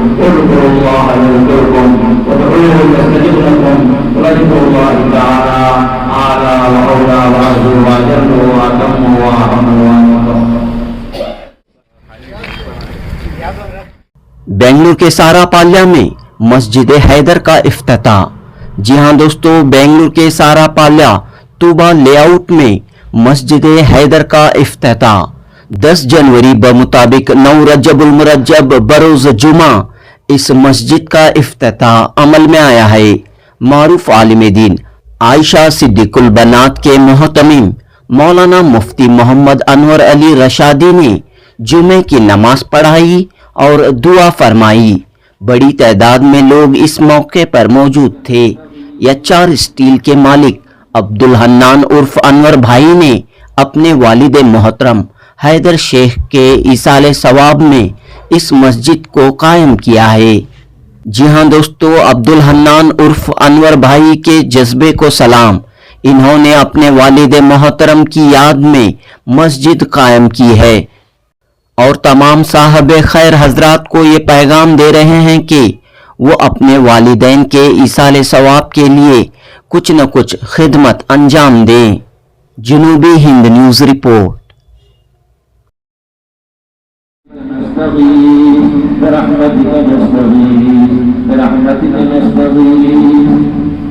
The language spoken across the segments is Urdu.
اذكروا الله يذكركم وادعوه يستجب لكم ولذكر الله تعالى أعلى وأولى وأرجو وأجل وأتم وأهم وأنفع. بنگلور کے سارا پالیا میں مسجد حیدر کا افتتاح. جی ہاں دوستو، بنگلور کے سارا پالیا طوبہ لے آؤٹ میں مسجد حیدر کا افتتاح 10 جنوری بمطابق 9 رجب المرجب بروز جمعہ اس مسجد کا افتتاح عمل میں آیا ہے. معروف عالم دین عائشہ صدیق البنات کے محتمم مولانا مفتی محمد انور علی رشادی نے جمعے کی نماز پڑھائی اور دعا فرمائی. بڑی تعداد میں لوگ اس موقع پر موجود تھے. یچار اسٹیل کے مالک عبدالحنان عرف انور بھائی نے اپنے والد محترم حیدر شیخ کے ایصال ثواب میں اس مسجد کو قائم کیا ہے. جی ہاں دوستو، عبدالحنان عرف انور بھائی کے جذبے کو سلام. انہوں نے اپنے والد محترم کی یاد میں مسجد قائم کی ہے اور تمام صاحب خیر حضرات کو یہ پیغام دے رہے ہیں کہ وہ اپنے والدین کے ایصال ثواب کے لیے کچھ نہ کچھ خدمت انجام دیں. جنوبی ہند نیوز رپورٹ.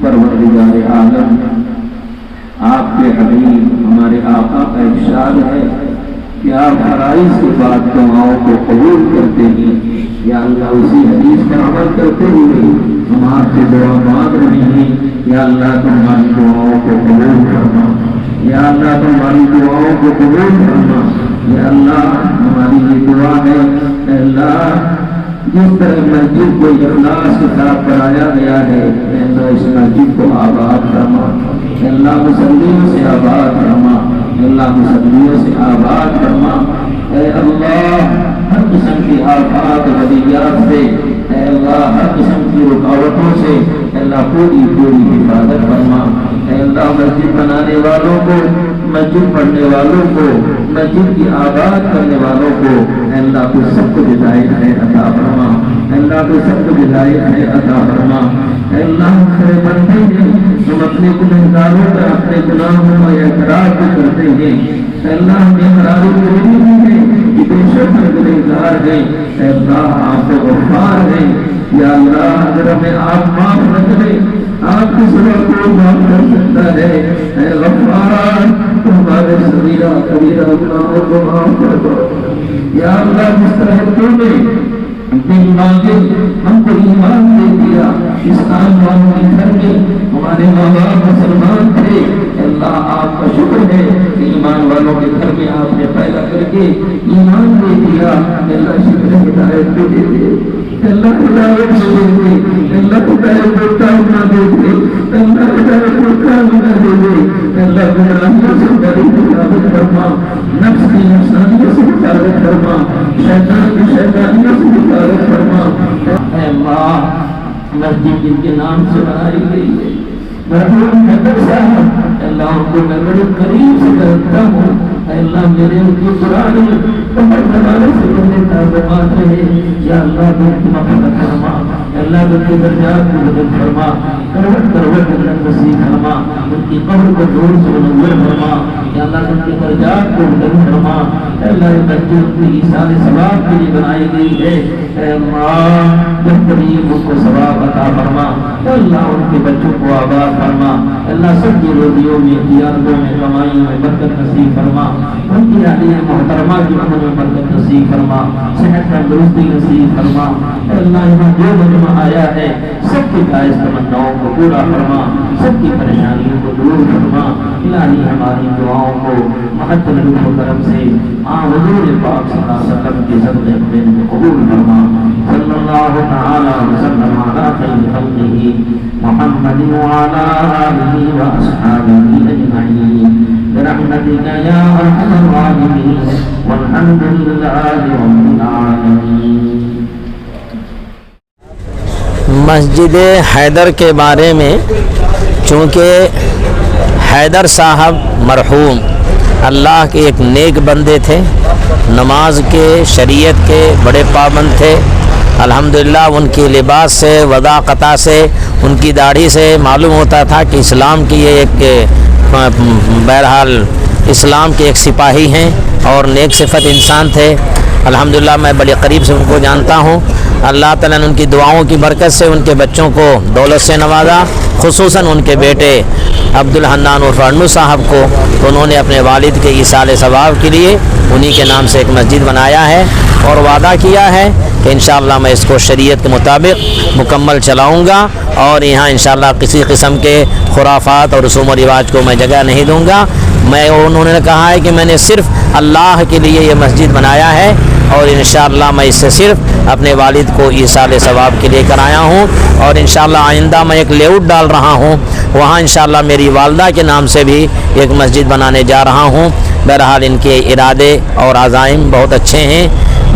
پروردگار عالم، آپ کے حبیب ہمارے آقا کا ارشاد ہے کہ آپ فرائض کے بعد دعاؤں کو قبول کرتے ہیں. یا اللہ اسی حدیث پر عمل کرتے ہوئے ہم آپ سے دعا مانگ رہے ہیں. یا اللہ تم ہماری دعاؤں کو قبول کرنا. یا اللہ تم ہماری دعاؤں کو قبول کرنا. یا اللہ ہماری یہ دعا ہے، اے اللہ جس طرح مسجد کو اخلاص کے ساتھ بنایا گیا ہے، اے اللہ اس مسجد کو آباد فرما. اے اللہ مصلیوں سے آباد فرما. اے اللہ مصلیوں سے آباد فرما. اے اللہ ہر قسم کی آفات غلیات سے، اے اللہ ہر قسم کی رکاوٹوں سے، اے اللہ پوری حفاظت فرما. اے اللہ مسجد بنانے والوں کو، مسجد پڑھنے والوں کو، مسجد کی آباد کرنے والوں کو، اے اللہ تو سب کو ہدایت عطا فرما. اے اللہ تو سب کو ہدایت عطا فرما. اے اللہ کھڑے بنتے ہیں ہم اپنے گنہگاروں کا، اپنے گناہوں کا اعتراف کرتے ہیں. اے اللہ ہمیں حرام نہیں ہے کہ بے شک گنہگار ہیں. اے اللہ آپ کو غفار ہیں. یا اللہ اگر ہمیں آپ معاف نہ کریں، آپ کے سوا کوئی معاف کر سکتا ہے. اے غفار تمہارے صغیرہ کبیرہ گناہوں کو معاف کر دو. یا اللہ جس طرح تو نے دل مانگے ہم کو ایمان دے دیا. اسلام والوں کے گھر میں ہمارے ماں باپ مسلمان تھے. اللہ آپ کا شکر ہے کہ ایمان والوں کے گھر میں آپ نے پیدا کر کے ایمان دے دیا. اللہ شکر ہدایت کو دے دے. اللہ ہدایت کو دے دے. اللہ ہدایت کو کام نہ دے دے. اللہ ہدایت کو کام نہ دے دے. اللہ گناہوں سے بری حفاظت فرما. نفس کی نفسانیوں سے حفاظت فرما. شیطان کی شیطانیوں سے حفاظت فرما. اے اللہ مسجد جن کے نام سے بنائی گئی ہے، مرحوم حیدر صاحب، اللہ ان کو میں بڑے قریب سے جانتا ہوں. اے اللہ میرے ان کی قرآن پڑھنے والے سے بندے تعلقات رہے. یا اللہ تم مغفرت فرما. اللہ ان کے درجات کو بدل فرما. کروٹ کروٹ جنت نصیب فرما. ان کی قبر کو نور سے منور فرما. یا اللہ ان کے درجات کو بدل فرما. اے اللہ یہ مسجد کی ایصال ثواب کے لیے بنائی گئی ہے. اے اللہ بہترین ان کو ثواب عطا فرما. اے اللہ ان کے بچوں کو آباد فرما. اللہ سب کی روزیوں میں، تجارتوں میں، کمائیوں میں برکت نصیب فرما. ان کی اہلیہ محترمہ کی عمر میں برکت نصیب فرما. صحت تندرستی نصیب فرما. اے اللہ یہاں جو مجمع آیا ہے سب کی جائز تمناؤں کو پورا فرما. سب کی پریشانیوں کو دور فرما. الہی ہماری دعاؤں کو محت لطف و کرم سے حضور پاک صلی اللہ علیہ وسلم کے صدقے میں قبول فرما. صلی اللہ تعالی وسلم علی خیر خلقہ محمد وعلى آله وأصحابه أجمعين برحمتك يا أرحم الراحمين والحمد لله رب العالمين. مسجد حیدر کے بارے میں، چونکہ حیدر صاحب مرحوم اللہ کے ایک نیک بندے تھے، نماز کے، شریعت کے بڑے پابند تھے، الحمدللہ ان کی لباس سے، وضاقتہ سے، ان کی داڑھی سے معلوم ہوتا تھا کہ اسلام کی یہ ایک بہرحال اسلام کے ایک سپاہی ہیں اور نیک صفت انسان تھے۔ الحمدللہ میں بڑے قریب سے ان کو جانتا ہوں۔ اللہ تعالیٰ نے ان کی دعاؤں کی برکت سے ان کے بچوں کو دولت سے نوازا، خصوصاً ان کے بیٹے عبدالحنان عرف انو صاحب کو، انہوں نے اپنے والد کے ایصال ثواب کے لیے انہی کے نام سے ایک مسجد بنایا ہے اور وعدہ کیا ہے کہ انشاءاللہ میں اس کو شریعت کے مطابق مکمل چلاؤں گا اور یہاں انشاءاللہ کسی قسم کے خرافات اور رسوم و رواج کو میں جگہ نہیں دوں گا۔ انہوں نے کہا ہے کہ میں نے صرف اللہ کے لیے یہ مسجد بنایا ہے اور انشاءاللہ میں اس سے صرف اپنے والد کو ایصال ثواب کے لیے کرایا ہوں، اور انشاءاللہ آئندہ میں ایک لے آؤٹ ڈال رہا ہوں، وہاں انشاءاللہ میری والدہ کے نام سے بھی ایک مسجد بنانے جا رہا ہوں۔ بہرحال ان کے ارادے اور عزائم بہت اچھے ہیں۔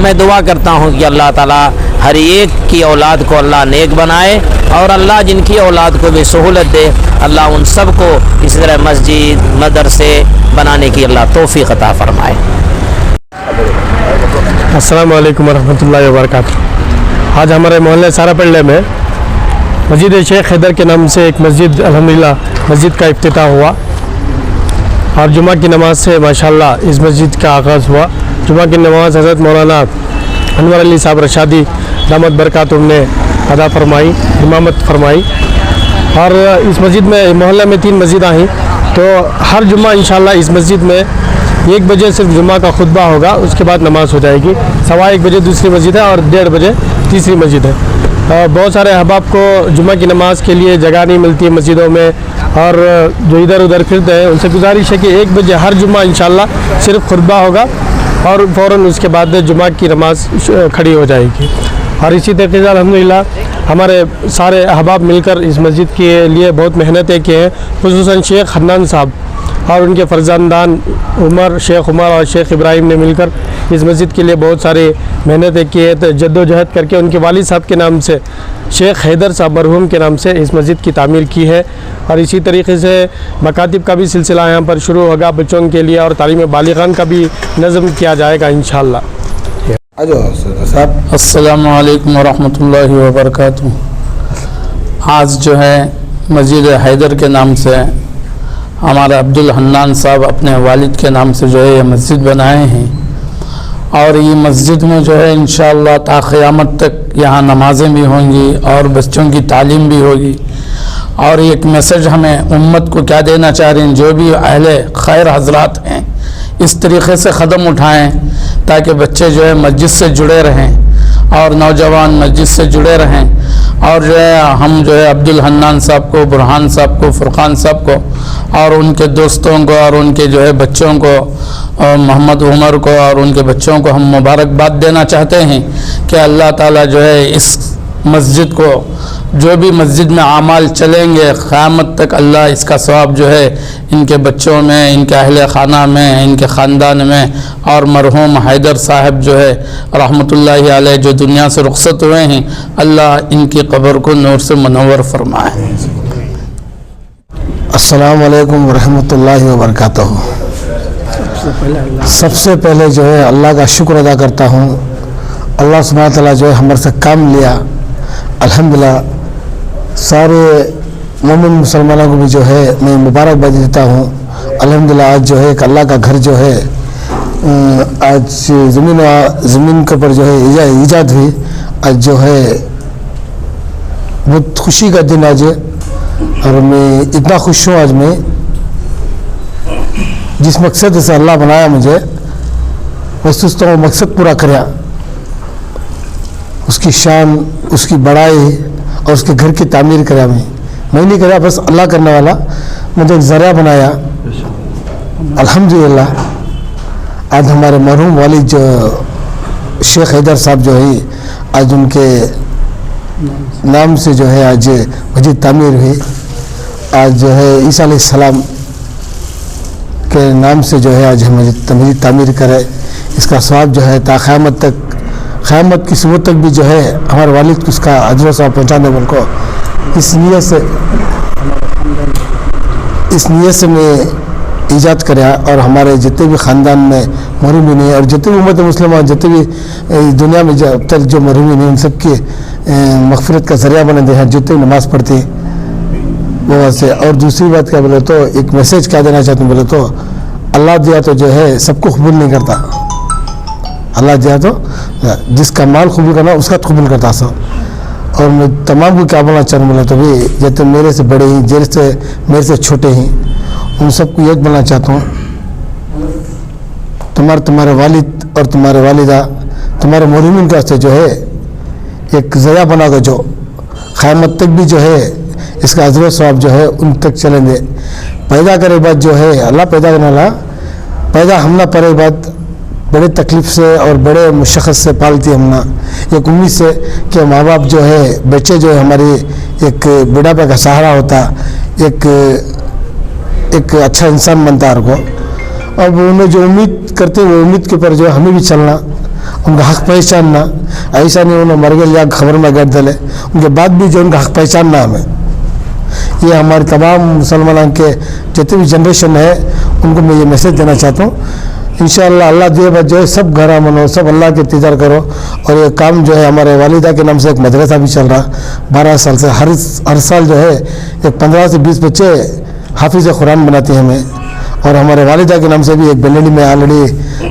میں دعا کرتا ہوں کہ اللہ تعالیٰ ہر ایک کی اولاد کو اللہ نیک بنائے اور اللہ جن کی اولاد کو بھی سہولت دے، اللہ ان سب کو اسی طرح مسجد مدرسے بنانے کی اللہ توفیق عطا فرمائے۔ السلام علیکم ورحمۃ اللہ وبرکاتہ۔ آج ہمارے محلے سارا پلے میں مسجد شیخ حیدر کے نام سے ایک مسجد الحمدللہ مسجد کا افتتاح ہوا اور جمعہ کی نماز سے ماشاءاللہ اس مسجد کا آغاز ہوا۔ جمعہ کی نماز حضرت مولانا انور علی صاحب رشادی دامت برکاتہم نے ادا فرمائی، امامت فرمائی، اور اس مسجد میں محلہ میں 3 مسجدیں ہیں، تو ہر جمعہ انشاءاللہ اس مسجد میں 1 بجے صرف جمعہ کا خطبہ ہوگا، اس کے بعد نماز ہو جائے گی۔ 1:15 بجے دوسری مسجد ہے اور 1:30 بجے تیسری مسجد ہے۔ بہت سارے احباب کو جمعہ کی نماز کے لیے جگہ نہیں ملتی ہے مسجدوں میں، اور جو ادھر ادھر پھرتے ہیں ان سے گزارش ہے کہ 1 بجے ہر جمعہ انشاءاللہ صرف خطبہ ہوگا اور فوراً اس کے بعد جمعہ کی نماز کھڑی ہو جائے گی۔ اور اسی طریقے سے الحمدللہ ہمارے سارے احباب مل کر اس مسجد کے لیے بہت محنتیں کی ہیں، خصوصاً شیخ حنان صاحب اور ان کے فرزندان شیخ عمر اور شیخ ابراہیم نے مل کر اس مسجد کے لیے بہت ساری محنتیں کی ہے، جد و جہد کر کے ان کے والد صاحب کے نام سے شیخ حیدر صاحب مرحوم کے نام سے اس مسجد کی تعمیر کی ہے۔ اور اسی طریقے سے مکاتب کا بھی سلسلہ یہاں پر شروع ہوگا بچوں کے لیے، اور تعلیم بالغان کا بھی نظم کیا جائے گا انشاءاللہ۔ السلام علیکم ورحمۃ اللہ وبرکاتہ۔ آج جو ہے مسجد حیدر کے نام سے ہمارے عبدالحنان صاحب اپنے والد کے نام سے جو ہے یہ مسجد بنائے ہیں، اور یہ مسجد میں جو ہے انشاءاللہ تا قیامت تک یہاں نمازیں بھی ہوں گی اور بچوں کی تعلیم بھی ہوگی۔ اور ایک میسج ہمیں امت کو کیا دینا چاہ رہے ہیں، جو بھی اہل خیر حضرات ہیں اس طریقے سے قدم اٹھائیں تاکہ بچے جو ہے مسجد سے جڑے رہیں اور نوجوان مسجد سے جڑے رہیں، اور جو ہے ہم جو ہے عبدالحنان صاحب کو، برہان صاحب کو، فرقان صاحب کو اور ان کے دوستوں کو اور ان کے جو ہے بچوں کو، محمد عمر کو اور ان کے بچوں کو ہم مبارکباد دینا چاہتے ہیں کہ اللہ تعالیٰ جو ہے اس مسجد کو، جو بھی مسجد میں اعمال چلیں گے قیامت تک اللہ اس کا ثواب جو ہے ان کے بچوں میں، ان کے اہل خانہ میں، ان کے خاندان میں، اور مرحوم حیدر صاحب جو ہے رحمۃ اللہ علیہ جو دنیا سے رخصت ہوئے ہیں، اللہ ان کی قبر کو نور سے منور فرمائے۔ السلام علیکم ورحمۃ اللہ وبرکاتہ۔ سب سے پہلے جو ہے اللہ کا شکر ادا کرتا ہوں، اللہ سبحانہ تعالیٰ جو ہے ہمارے سے کام لیا، الحمدللہ سارے مومن مسلمانوں کو بھی جو ہے میں مبارکباد دیتا ہوں۔ الحمدللہ آج جو ہے ایک اللہ کا گھر جو ہے آج زمین کے اوپر جو ہے ایجاد ہوئی، آج جو ہے بہت خوشی کا دن آج ہے، اور میں اتنا خوش ہوں آج میں جس مقصد سے اللہ بنایا مجھے، میں سوچتا ہوں مقصد پورا کریا، اس کی شان، اس کی بڑائی اور اس کے گھر کی تعمیر کریا۔ میں نہیں کریا، بس اللہ کرنے والا مجھے ایک ذریعہ بنایا۔ الحمدللہ آج ہمارے مرحوم والد جو شیخ حیدر صاحب جو ہے آج ان کے نام سے جو ہے آج مسجد تعمیر ہوئی، آج جو ہے عیسیٰ علیہ السلام کے نام سے جو ہے آج ہم مسجد تعمیر کرے، اس کا ثواب جو ہے تا قیامت تک، قیامت کی صبح تک بھی جو ہے ہمارے والد کو اس کا اجر و ثواب پہنچانے ان کو، اس نیت سے میں ایجاد کرا اور ہمارے جتنے بھی خاندان میں محرومین ہیں اور جتنے بھی امت مسلمہ جتنے بھی دنیا میں اب تک جو محرومین ہیں ان سب کی مغفرت کا ذریعہ بنے دے ہیں جتنے بھی نماز پڑھتے ہیں وہ سے. اور دوسری بات کیا بولے تو ایک میسیج کیا دینا چاہتا ہوں بولے تو اللہ دیا تو جو ہے سب کو قبول نہیں کرتا. اللہ دیا تو جس کا مال قبول کرنا اس کا قبول کرتا سو. اور میں تمام کو کیا بولنا چاہوں بولے تو بھی جتنے میرے سے بڑے ہیں جیسے میرے سے چھوٹے ہیں ان سب کو ایک بولنا چاہتا ہوں تمہارے والد اور تمہارے والدہ تمہارے محرومین کے واسطے جو ہے ایک ذریعہ بنا دو جو قیامت تک بھی جو ہے اس کا اجر و ثواب جو ہے ان تک چلیں گے. پیدا کرے بعد جو ہے اللہ پیدا کرنے والا پیدا ہم نہ پڑے بعد بڑے تکلیف سے اور بڑے مشقت سے پالتی ہم نہ ایک امید سے کہ ماں باپ جو ہے بچے جو ہے ہماری ایک بڑھاپے کا سہارا ہوتا ایک اچھا انسان بنتا ہر کو. اب انہیں جو امید کرتے وہ امید کے اوپر جو ہمیں بھی چلنا ان کا حق پہچاننا ایسا نہیں انہیں مر گئے یا خبر میں گٹ دلے ان کے بعد بھی جو ان کا حق پہچاننا ہمیں. یہ ہمارے تمام مسلمانوں کے جتنے بھی جنریشن ہے ان کو میں یہ میسیج دینا چاہتا ہوں. انشاءاللہ اللہ دیے بعد جو ہے سب گھر امن ہو سب اللہ کے انتظار کرو. اور یہ کام جو ہے ہمارے والدہ کے نام سے ایک مدرسہ بھی چل رہا 12 سال سے ہر سال جو ہے ایک 15 سے 20 بچے حافظ قرآن بناتے ہیں ہمیں. اور ہمارے والدہ کے نام سے بھی ایک بلڈنگ میں آلریڈی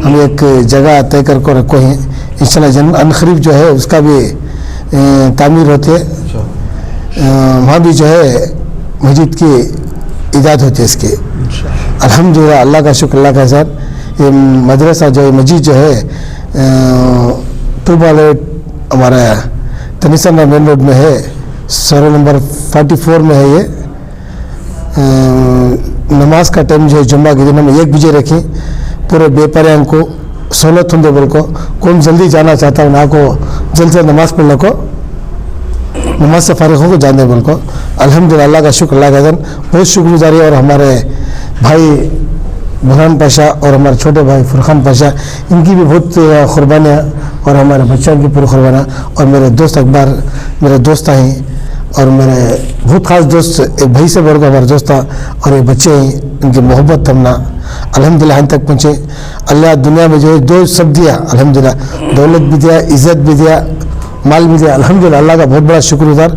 ہم ایک جگہ طے کر کو رکھو ہیں انشاءاللہ عنقریب جو ہے اس کا بھی تعمیر ہوتے وہاں بھی جو ہے مسجد کی ایجاد ہوتی ہے اس کی. الحمدللہ اللہ کا شکر اللہ کا احسان. یہ مدرسہ جو ہے مسجد جو ہے ٹوبا لیٹ ہمارا تنیسانہ مین روڈ میں ہے سرو نمبر 44 میں ہے. یہ نماز کا ٹائم جو ہے جمعہ کے دن ہم 1 بجے رکھیں پورے بے پریان کو سہولت ہوں بول کو کون جلدی جانا چاہتا ہے نہ کو جلد سے نماز پڑھنے کو نماز سے فارغ ہو کو جانے بول کو. الحمدللہ اللہ کا شکر اللہ کا احسان. بہت شکر گزاری اور ہمارے بھائی برہان پاشا اور ہمارے چھوٹے بھائی فرقان پاشا ان کی بھی بہت قربانیاں اور ہمارے بچوں کی پوری قربانیاں اور میرے دوست اکبر میرے دوست ہیں اور میرے بہت خاص دوست ایک بھائی سے بڑھ کر ہمارے دوست اور ایک بچے ہیں ان کی محبت ہم نہ الحمدللہ ہم تک پہنچے. اللہ دنیا میں جو ہے دو سب دیا الحمدللہ دولت بھی دیا عزت بھی دیا مال بھی دیا. الحمدللہ اللہ کا بہت بڑا شکر گزار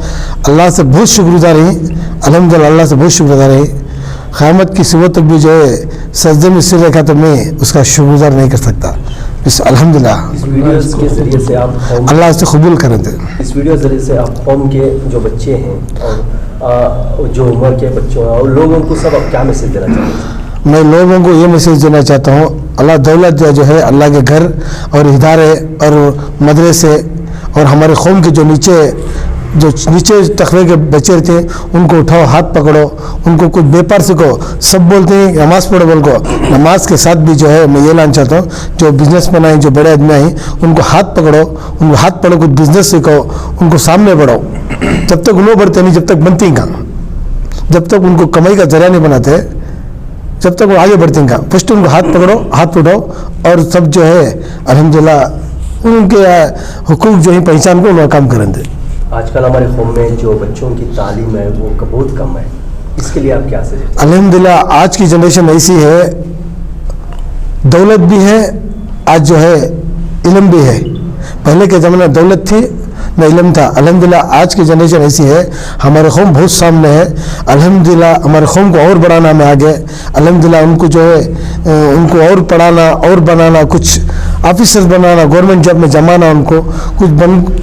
اللہ سے بہت شکر گزار ہیں. الحمدللہ اللہ سے بہت شکر گزار ہیں. قیامت کی صبح تک بھی جو ہے سجدے میں سر رکھا تو میں اس کا شکر گزار نہیں کر سکتا. بس الحمدللہ ویڈیوز کے ذریعے سے آپ اللہ سے قبول کریں تھے. اس ویڈیو کے ذریعے سے آپ قوم کے جو بچے ہیں اور جو عمر کے بچوں ہیں اور لوگوں کو سب آپ کیا میسیج دینا چاہتے ہیں؟ میں لوگوں کو یہ میسیج دینا چاہتا ہوں اللہ دولت دیا جو ہے اللہ کے گھر اور ادارے اور مدرسے اور ہمارے قوم کے جو نیچے تخوے کے بچے رہتے ہیں ان کو اٹھاؤ ہاتھ پکڑو ان کو کچھ بے پار سکھو. سب بولتے ہیں نماز پڑھو بول کو نماز کے ساتھ بھی جو ہے میں یہ لانا چاہتا ہوں جو بزنس مین ہیں جو بڑے آدمی ہیں ان کو ہاتھ پکڑو ان کو ہاتھ پڑھو کچھ بزنس سکھو ان کو سامنے بڑھو. جب تک وہ بڑھتے نہیں جب تک بنتی ہیں کام جب تک ان کو کمائی کا ذریعہ نہیں بناتے جب تک وہ آگے بڑھتے ہیں کام فرسٹ ان کو ہاتھ پکڑو ہاتھ اٹھاؤ اور سب جو ہے الحمدللہ ان کے حقوق جو ہے پہچان کو وہ کام کریں دے. آج کل ہمارے قوم میں جو بچوں کی تعلیم ہے وہ بہت کم ہے اس کے لیے آپ کیا سجیسٹ کریں؟ الحمدللہ آج کی جنریشن ایسی ہے دولت بھی ہے آج جو ہے علم بھی ہے. پہلے کے زمانے میں دولت تھی نہ علم تھا. الحمدللہ آج کی جنریشن ایسی ہے ہمارے قوم بہت سامنے ہے. الحمدللہ ہمارے قوم کو اور بڑھانا میں آگے الحمدللہ ان کو جو ہے ان کو اور پڑھانا اور بنانا کچھ آفیسر بنانا گورنمنٹ جاب میں جمانا ان کو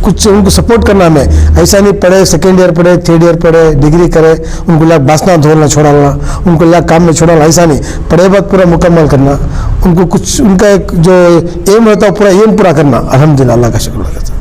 کچھ ان کو سپورٹ کرنا میں ایسا نہیں پڑھے 2nd ایئر پڑھے 3rd ایئر پڑھے ڈگری کرے ان کو لا باسنا دھولنا چھوڑانا ان کو لا کام میں چھوڑانا ایسا نہیں پڑھے بعد پورا مکمل کرنا ان کو کچھ ان کا ایک جو ایم ہوتا ہے پورا ایم پورا کرنا. الحمدللہ اللہ کا شکر.